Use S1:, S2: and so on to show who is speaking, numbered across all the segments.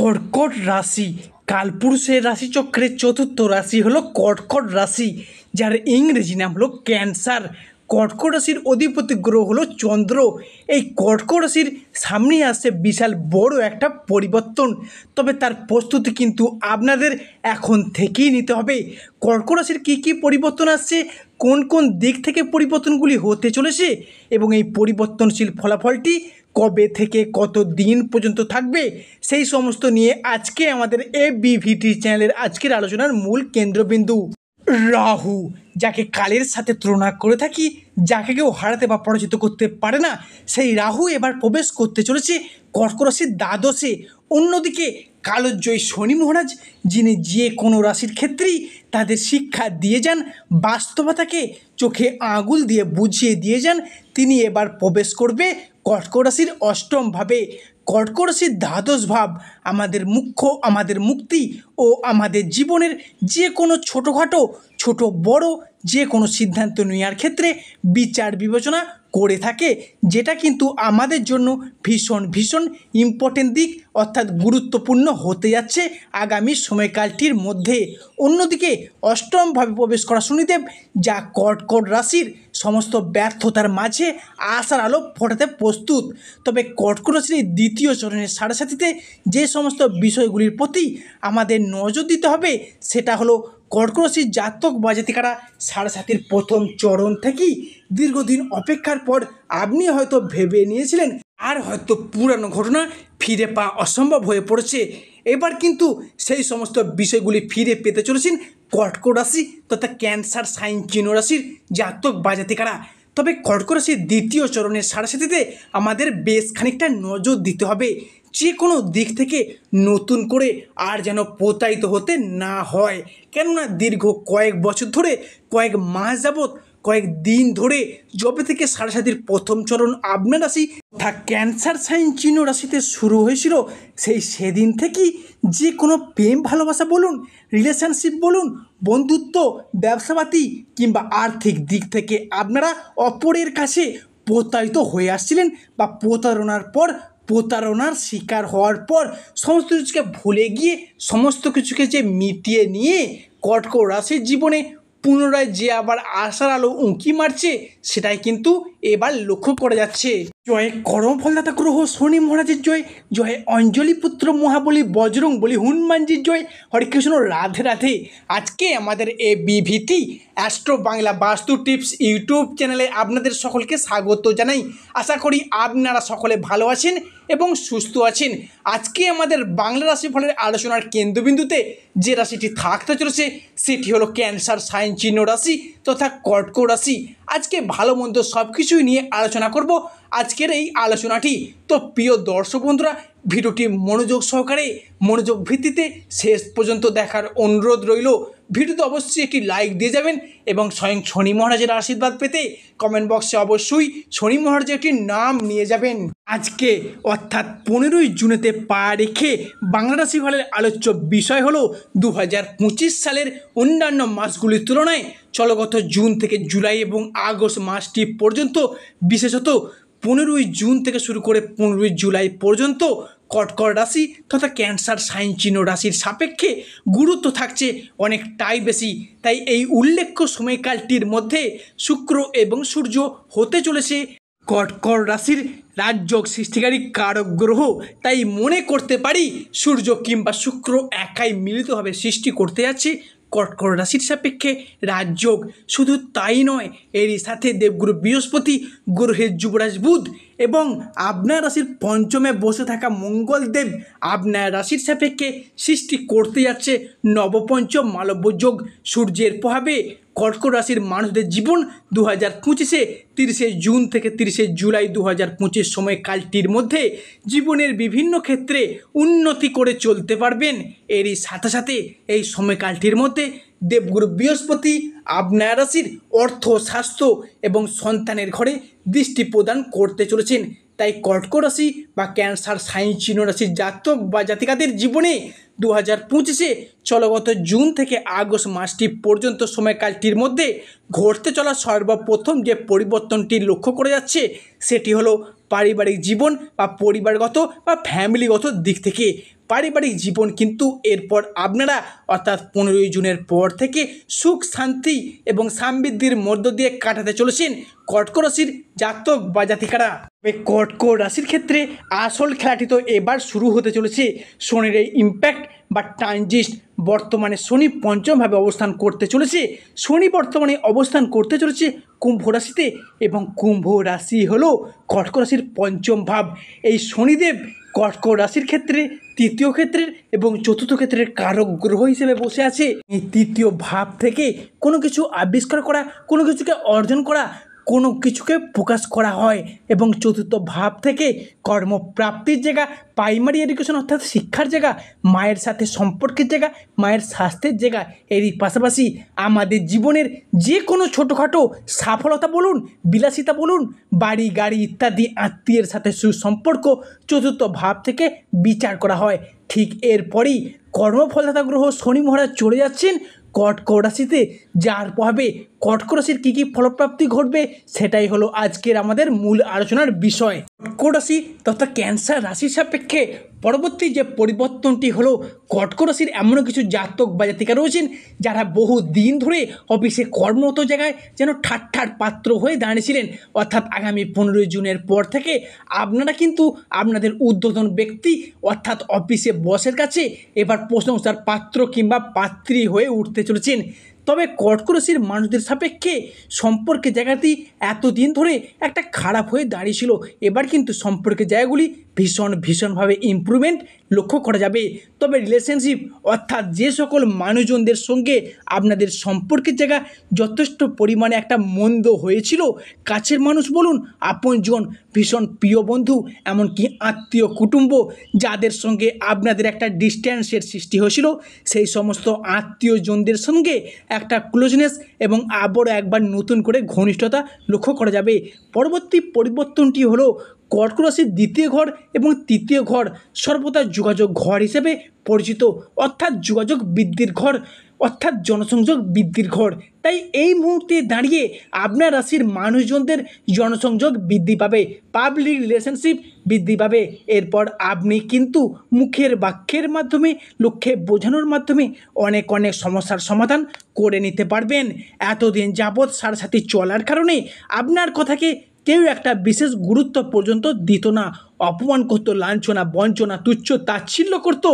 S1: কর্কট রাশি কালপুরুষের রাশিচক্রের চতুর্থ রাশি হলো কর্কট রাশি, যার ইংরেজি নাম হলো ক্যান্সার। কর্কট রাশির অধিপতি গ্রহ হলো চন্দ্র। এই কর্কট রাশির সামনে আসছে বিশাল বড় একটা পরিবর্তন, তবে তার প্রস্তুতি কিন্তু আপনাদের এখন থেকেই নিতে হবে। কর্কট রাশির কী কী পরিবর্তন আসছে, কোন কোন দিক থেকে পরিবর্তনগুলি হতে চলেছে এবং এই পরিবর্তনশীল ফলাফলটি কবে থেকে কত দিন পর্যন্ত থাকবে, সেই সমস্ত নিয়ে আজকে আমাদের এবিভিটি চ্যানেলের আজকের আলোচনার মূল কেন্দ্রবিন্দু। রাহু, যাকে কালের সাথে তুলনা করে থাকি, যাকে কেউ হারাতে বা পরাজিত করতে পারে না, সেই রাহু এবার প্রবেশ করতে চলেছে কর্কট রাশির দ্বাদশে। অন্যদিকে কালজয়ী শনি মহারাজ, যিনি যে কোনো রাশির ক্ষেত্রেই তাদের শিক্ষা দিয়ে যান, বাস্তবতাকে চোখে আঙুল দিয়ে বুঝিয়ে দিয়ে যান, তিনি এবার প্রবেশ করবে কর্কট রাশির অষ্টম ভাবে। কর্কট রাশির দ্বাদশ ভাব আমাদের মুখ্য, আমাদের মুক্তি ও আমাদের জীবনের যে কোনো ছোটোখাটো ছোট বড় যে কোনো সিদ্ধান্ত নেওয়ার ক্ষেত্রে বিচার বিবেচনা করে থাকে, যেটা কিন্তু আমাদের জন্য ভীষণ ভীষণ ইম্পর্টেন্ট দিক, অর্থাৎ গুরুত্বপূর্ণ হতে যাচ্ছে আগামী সময়কালটির মধ্যে। অন্যদিকে অষ্টমভাবে প্রবেশ করা শনিদেব, যা কর্কট রাশির সমস্ত ব্যর্থতার মাঝে আশার আলো ফোটাতে প্রস্তুত। তবে কর্কট রাশির এই দ্বিতীয় চরণের সাড়েসাথীতে যে সমস্ত বিষয়গুলির প্রতি আমাদের নজর দিতে হবে, সেটা হলো কর্কট রাশির জাতক বা জাতিকারা সাড়েসাতির প্রথম চরণ থেকেই দীর্ঘদিন অপেক্ষার পর আপনি হয়তো ভেবে নিয়েছিলেন আর হয়তো পুরানো ঘটনা ফিরে পাওয়া অসম্ভব হয়ে পড়েছে। এবার কিন্তু সেই সমস্ত বিষয়গুলি ফিরে পেতে চলেছেন কর্কট রাশি তথা ক্যান্সার সাইন চিহ্ন রাশির জাতক বা জাতিকারা। তবে কর্কট রাশির দ্বিতীয় চরণের সাড়েসাথীতে আমাদের বেশ খানিকটা নজর দিতে হবে, যে কোনো দিক থেকে নতুন করে আর যেন প্রতারিত হতে না হয়। কেননা দীর্ঘ কয়েক বছর ধরে, কয়েক মাস যাবৎ, কয়েক দিন ধরে যবে থেকে সাড়েসাতির প্রথম চরণ আপনার রাশি তথা ক্যান্সার সাইন চিহ্ন রাশিতে শুরু হয়েছিল, সেদিন থেকেই যে কোনো প্রেম ভালোবাসা বলুন, রিলেশনশিপ বলুন, বন্ধুত্ব, ব্যবসাপাতি কিংবা আর্থিক দিক থেকে আপনারা অপরের কাছে প্রতারিত হয়ে আসছিলেন, বা প্রতারণার শিকার হওয়ার পর সমস্ত কিছুকে ভুলে গিয়ে সমস্ত কিছুকে যে মিটিয়ে নিয়ে কর্কট রাশির জীবনে পুনরায় যে আবার আশার আলো উঁকি মারছে, সেটাই কিন্তু এবার লক্ষ্য করা যাচ্ছে। জয় কর্মফলদাতা গ্রহ শনি মহারাজের জয়, জয় অঞ্জলি পুত্র মহাবলী বজরং বলি হনুমানজির জয়। হরে কৃষ্ণ, রাধে রাধে। আজকে আমাদের এবিভিটি অ্যাস্ট্রো বাংলা বাস্তু টিপস ইউটিউব চ্যানেলে আপনাদের সকলকে স্বাগত জানাই। আশা করি আপনারা সকলে ভালো আছেন এবং সুস্থ আছেন। আজকে আমাদের বাংলা রাশিফলের আলোচনার কেন্দ্রবিন্দুতে যে রাশিটি থাকতে চলেছে, সেটি হলো ক্যান্সার সাইন চিহ্ন রাশি তথা কর্কট রাশি। আজকে ভালো মন্দ সব কিছুই নিয়ে আলোচনা করব আজকের এই আলোচনাটি। তো প্রিয় দর্শক বন্ধুরা, ভিডিওটি মনোযোগ সহকারে, মনোযোগ ভিত্তিতে শেষ পর্যন্ত দেখার অনুরোধ রইল। ভিডিওতে অবশ্যই একটি লাইক দিয়ে যাবেন এবং স্বয়ং শনি মহারাজের আশীর্বাদ পেতে কমেন্ট বক্সে অবশ্যই শনি মহারাজের একটি নাম নিয়ে যাবেন। আজকে অর্থাৎ 15ই জুনেতে পা রেখে বাংলা রাশিফলের আলোচ্য বিষয় হলো 2025 সালের অন্যান্য মাসগুলির তুলনায় চলগত জুন থেকে জুলাই এবং আগস্ট মাসটি পর্যন্ত, বিশেষত 15ই জুন থেকে শুরু করে 15ই জুলাই পর্যন্ত কর্কট রাশি তথা ক্যান্সার সাইন চিহ্ন রাশির সাপেক্ষে গুরুত্ব থাকছে অনেকটাই বেশি। তাই এই উল্লেখ্য সময়কালটির মধ্যে শুক্র এবং সূর্য হতে চলেছে কর্কট রাশির রাজযোগ সৃষ্টিকারী কারক গ্রহ। তাই মনে করতে পারি সূর্য কিংবা শুক্র একাই মিলিতভাবে সৃষ্টি করতে যাচ্ছে কর্কট রাশির সাপেক্ষে রাজযোগ। শুধু তাই নয়, এরই সাথে দেবগুরু বৃহস্পতি, গ্রহের যুবরাজ বুধ এবং আপনার রাশির পঞ্চমে বসে থাকা মঙ্গলদেব আপনার রাশির সাপেক্ষে সৃষ্টি করতে যাচ্ছে নবপঞ্চম মালব্য যোগ। সূর্যের প্রভাবে কর্কট রাশির মানুষদের জীবন 2025-এ 30শে জুন থেকে 30শে জুলাই 2025 সময়কালটির মধ্যে জীবনের বিভিন্ন ক্ষেত্রে উন্নতি করে চলতে পারবেন। এরই সাথে সাথে এই সময়কালটির মধ্যে দেবগুরু বৃহস্পতি আপনার রাশির অর্থ, স্বাস্থ্য এবং সন্তানের ঘরে দৃষ্টি প্রদান করতে চলেছেন। তাই কর্কট রাশি বা ক্যান্সার সাইন চিহ্ন রাশির জাতক বা জাতিকাদের জীবনে 2025-এ চলগত জুন থেকে আগস্ট মাসটি পর্যন্ত সময়কালটির মধ্যে ঘটতে চলা সর্বপ্রথম যে পরিবর্তনটি লক্ষ্য করা যাচ্ছে, সেটি হলো পারিবারিক জীবন বা পরিবারগত বা ফ্যামিলিগত দিক থেকে। পারিবারিক জীবন কিন্তু এরপর আপনারা অর্থাৎ 15ই জুনের পর থেকে সুখ শান্তি এবং সমৃদ্ধির মধ্য দিয়ে কাটাতে চলেছেন কর্কট রাশির জাতক বা জাতিকারা। কর্কট রাশির ক্ষেত্রে আসল খেলাটি তো এবার শুরু হতে চলেছে। শনির এই ইম্প্যাক্ট বা ট্রানজিট, বর্তমানে শনি পঞ্চমভাবে অবস্থান করতে চলেছে। শনি বর্তমানে অবস্থান করতে চলেছে কুম্ভ রাশিতে, এবং কুম্ভ রাশি হলো কর্কট রাশির পঞ্চম ভাব। এই শনিদেব কর্কট রাশির ক্ষেত্রে তৃতীয় ক্ষেত্রের এবং চতুর্থ ক্ষেত্রের কারক গ্রহ হিসেবে বসে আছে। এই তৃতীয় ভাব থেকে কোনো কিছু আবিষ্কার করা, কোনো কিছুকে অর্জন করা, কোনো কিছুকে প্রকাশ করা হয়, এবং চতুর্থ ভাব থেকে কর্মপ্রাপ্তির জায়গা, প্রাইমারি এডুকেশন অর্থাৎ শিক্ষার জায়গা, মায়ের সাথে সম্পর্কের জায়গা, মায়ের স্বাস্থ্যের জায়গা, এরই পাশাপাশি আমাদের জীবনের যে কোনো ছোটোখাটো সফলতা বলুন, বিলাসিতা বলুন, বাড়ি গাড়ি ইত্যাদি আত্মীয়ের সাথে সুসম্পর্ক চতুর্থ ভাব থেকে বিচার করা হয়। ঠিক এরপরই কর্মফলদাতা গ্রহ শনি মহারাজ চলে যাচ্ছেন কর্কট রাশিতে, যার প্রভাবে কর্কট রাশির কী কী ফলপ্রাপ্তি ঘটবে সেটাই হলো আজকের আমাদের মূল আলোচনার বিষয়। কর্কট রাশি তথা ক্যান্সার রাশির সাপেক্ষে পরবর্তী যে পরিবর্তনটি হলো, কর্কট রাশির এমন কিছু জাতক বা জাতিকা রয়েছেন যারা বহু দিন ধরে অফিসে কর্মরত জায়গায় যেন ঠাট্টার পাত্র হয়ে দাঁড়িয়েছিলেন। অর্থাৎ আগামী 15ই জুনের পর থেকে আপনারা কিন্তু আপনাদের ঊর্ধ্বতন ব্যক্তি অর্থাৎ অফিসে বসের কাছে এবার প্রশংসার পাত্র কিংবা পাত্রী হয়ে উঠতে চলেছেন। তবে কর্কট রাশির মানুষদের সাপেক্ষে সম্পর্কের জায়গাটি এতদিন ধরে একটা খারাপ হয়ে দাঁড়িয়েছিল, এবার কিন্তু সম্পর্কের জায়গাগুলি ভীষণভাবে ইমপ্রুভমেন্ট লক্ষ্য করা যাবে। তবে রিলেশনশিপ অর্থাৎ যে সকল মানুষজনদের সঙ্গে আপনাদের সম্পর্কের জায়গা যথেষ্ট পরিমাণে একটা মন্দ হয়েছিল, কাছের মানুষ বলুন, আপনজন, ভীষণ প্রিয় বন্ধু, এমনকি আত্মীয় কুটুম্ব যাদের সঙ্গে আপনাদের একটা ডিস্ট্যান্সের সৃষ্টি হয়েছিল, সেই সমস্ত আত্মীয়জনদের সঙ্গে একটা ক্লোজনেস এবং আবারও একবার নতুন করে ঘনিষ্ঠতা লক্ষ্য করা যাবে। পরবর্তী পরিবর্তনটি হলো কর্কট রাশির দ্বিতীয় ঘর এবং তৃতীয় ঘর সর্বদা যোগাযোগ ঘর হিসেবে পরিচিত, অর্থাৎ যোগাযোগ বৃদ্ধির ঘর, অর্থাৎ জনসংযোগ বৃদ্ধির ঘর। তাই এই মুহূর্তে দাঁড়িয়ে আপনার রাশির মানুষজনদের জনসংযোগ বৃদ্ধি পাবে, পাবলিক রিলেশনশিপ বৃদ্ধি পাবে। এরপর আপনি কিন্তু মুখের বাক্যের মাধ্যমে, লোককে বোঝানোর মাধ্যমে অনেক সমস্যার সমাধান করে নিতে পারবেন। এতদিন যাবৎ সাথে চলার কারণে আপনার কথাকে কেউ একটা বিশেষ গুরুত্ব পর্যন্ত দিত না, অপমান করতো, লাঞ্ছনা বঞ্চনা তুচ্ছ তাচ্ছিল্য করতো।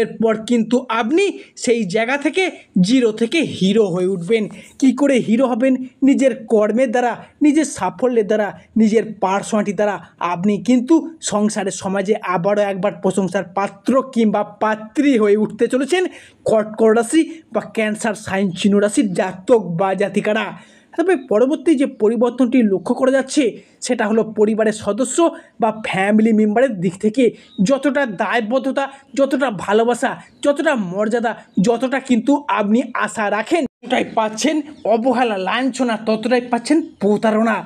S1: এরপর কিন্তু আপনি সেই জায়গা থেকে জিরো থেকে হিরো হয়ে উঠবেন। কি করে হিরো হবেন? নিজের কর্মের দ্বারা, নিজের সাফল্যের দ্বারা, নিজের পার্সোনালিটি দ্বারা আপনি কিন্তু সংসারের সমাজে আবারও একবার প্রশংসার পাত্র কিংবা পাত্রী হয়ে উঠতে চলেছেন কর্কট রাশি বা ক্যান্সার সাইন চিহ্ন রাশির জাতক বা জাতিকারা। তবে পরবর্তী যে পরিবর্তনটি লক্ষ্য করা যাচ্ছে সেটা হলো পরিবারের সদস্য বা ফ্যামিলি মেম্বারের দিক থেকে যতটা দায়বদ্ধতা, যতটা ভালোবাসা, যতটা মর্যাদা, যতটা কিন্তু আপনি আশা রাখেন ততটাই পাচ্ছেন অবহেলা, লাঞ্ছনা, ততটাই পাচ্ছেন প্রতারণা।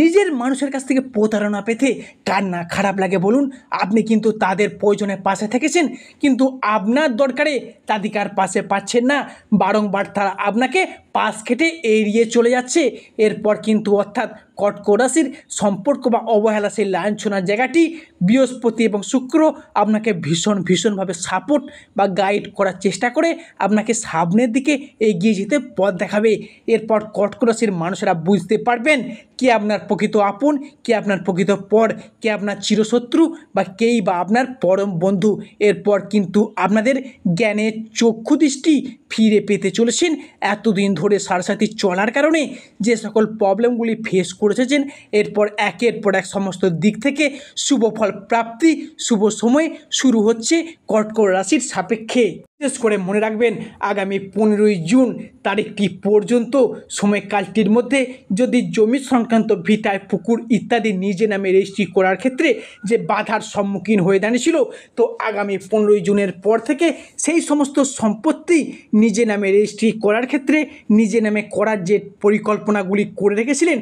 S1: নিজের মানুষের কাছ থেকে প্রতারণা পেতে কার না খারাপ লাগে বলুন? আপনি কিন্তু তাদের প্রয়োজনে পাশে থেকেছেন, কিন্তু আপনার দরকারে তাদের পাশে পাচ্ছেন না, বারংবার তারা আপনাকে পাশ কেটে এড়িয়ে চলে যাচ্ছে। এরপর কিন্তু অর্থাৎ কর্কট রাশির সম্পর্ক বা অবহেলা, সেই লাঞ্ছনার জায়গাটি বৃহস্পতি এবং শুক্র আপনাকে ভীষণভাবে সাপোর্ট বা গাইড করার চেষ্টা করে আপনাকে সামনের দিকে এগিয়ে যেতে পথ দেখাবে। এরপর কর্কট রাশির মানুষেরা বুঝতে পারবেন কে আপনার প্রকৃত আপন, কে আপনার প্রকৃত পর, কে আপনার চিরশত্রু বা কেই বা আপনার পরম বন্ধু। এরপর কিন্তু আপনাদের জ্ঞানের চক্ষু দৃষ্টি ফিরে পেতে চলেছেন। এতদিন ধরে সাথে চলার কারণে যে সকল প্রবলেমগুলি ফেস করেছেন, এরপর একের পর এক সমস্ত দিক থেকে শুভ ফল প্রাপ্তি, শুভ সময় শুরু হচ্ছে কর্কট রাশির সাপেক্ষে। বিশেষ করে মনে রাখবেন, আগামী 15ই জুন তারিখটি পর্যন্ত সময়কালটির মধ্যে যদি জমি সংক্রান্ত ভিটায়, পুকুর ইত্যাদি নিজে নামে রেজিস্ট্রি করার ক্ষেত্রে যে বাধার সম্মুখীন হয়ে দাঁড়িয়েছিল, তো আগামী 15ই জুনের পর থেকে সেই সমস্ত সম্পত্তি নিজে নামে রেজিস্ট্রি করার ক্ষেত্রে নিজে নামে করার যে পরিকল্পনাগুলি করে রেখেছিলেন,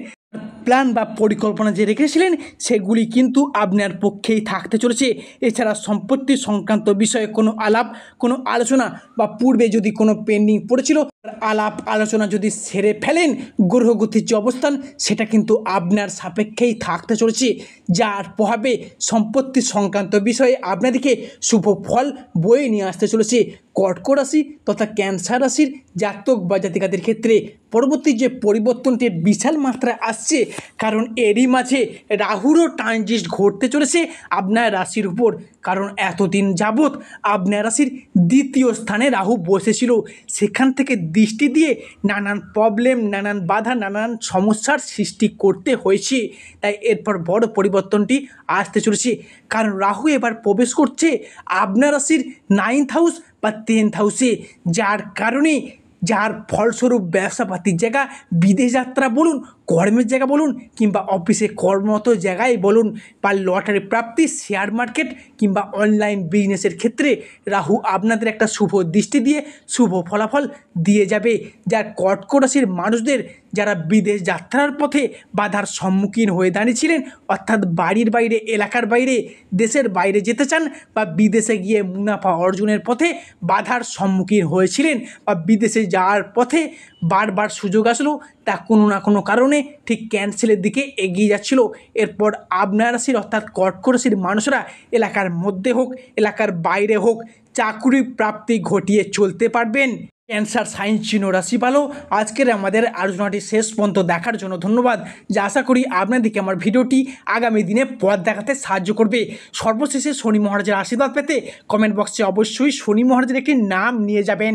S1: প্ল্যান বা পরিকল্পনা যে রেখেছিলেন, সেগুলি কিন্তু আপনার পক্ষেই থাকতে চলেছে। এছাড়া সম্পত্তি সংক্রান্ত বিষয়ে কোনো আলাপ, কোনো আলোচনা বা পূর্বে যদি কোনো পেন্ডিং পড়েছিল আলাপ আলোচনা যদি সেরে ফেলেন গ্রহগতির যে অবস্থান সেটা কিন্তু আপনার সাপেক্ষেই থাকতে চলেছে, যার প্রভাবে সম্পত্তি সংক্রান্ত বিষয়ে আপনাদেরকে শুভ ফল বয়ে নিয়ে আসতে চলেছে। কর্কট রাশি তথা ক্যান্সার রাশির জাতক বা জাতিকাদের ক্ষেত্রে পরবর্তী যে পরিবর্তনটি বিশাল মাত্রায় আসছে, কারণ এরই মাঝে রাহুরও ট্রানজিট ঘটতে চলেছে আপনার রাশির উপর। কারণ এতদিন যাবৎ আপনার রাশির দ্বিতীয় স্থানে রাহু বসেছিল, সেখান থেকে দৃষ্টি দিয়ে নানান প্রবলেম, নানান বাধা, নানান সমস্যার সৃষ্টি করতে হয়েছে। তাই এরপর বড় পরিবর্তনটি আসতে চলেছে, কারণ রাহু এবার প্রবেশ করছে আপনার রাশির 9th হাউস বা 10th হাউসে, যার ফলস্বরূপ ব্যবসাপাতির জায়গা, বিদেশ যাত্রা বলুন, কর্মের জায়গা বলুন, কিংবা অফিসে কর্মরত জায়গায় বলুন, বা লটারি প্রাপ্তি, শেয়ার মার্কেট কিংবা অনলাইন বিজনেসের ক্ষেত্রে রাহু আপনাদের একটা শুভ দৃষ্টি দিয়ে শুভ ফলাফল দিয়ে যাবে। যার কর্কট রাশির মানুষদের যারা বিদেশ যাত্রার পথে বাধার সম্মুখীন হয়ে দাঁড়িয়েছিলেন, অর্থাৎ বাড়ির বাইরে, এলাকার বাইরে, দেশের বাইরে যেতে চান, বা বিদেশে গিয়ে মুনাফা অর্জনের পথে বাধার সম্মুখীন হয়েছিলেন, বা বিদেশে যাওয়ার পথে বারবার সুযোগ আসলো, তা কোনো না কোনো কারণে ঠিক ক্যান্সেলের দিকে এগিয়ে যাচ্ছিল। এরপর আপনার রাশির অর্থাৎ কর্কট রাশির মানুষরা এলাকার মধ্যে হোক, এলাকার বাইরে হোক, চাকুরি প্রাপ্তি ঘটিয়ে চলতে পারবেন। ক্যান্সার সাইন চিহ্ন রাশি ভালো। আজকের আমাদের আলোচনাটি শেষ পর্যন্ত দেখার জন্য ধন্যবাদ। যা আশা করি আপনাদেরকে আমার ভিডিওটি আগামী দিনে পথ দেখাতে সাহায্য করবে। সর্বশেষে শনি মহারাজের আশীর্বাদ পেতে কমেন্ট বক্সে অবশ্যই শনি মহারাজের একটি নাম নিয়ে যাবেন।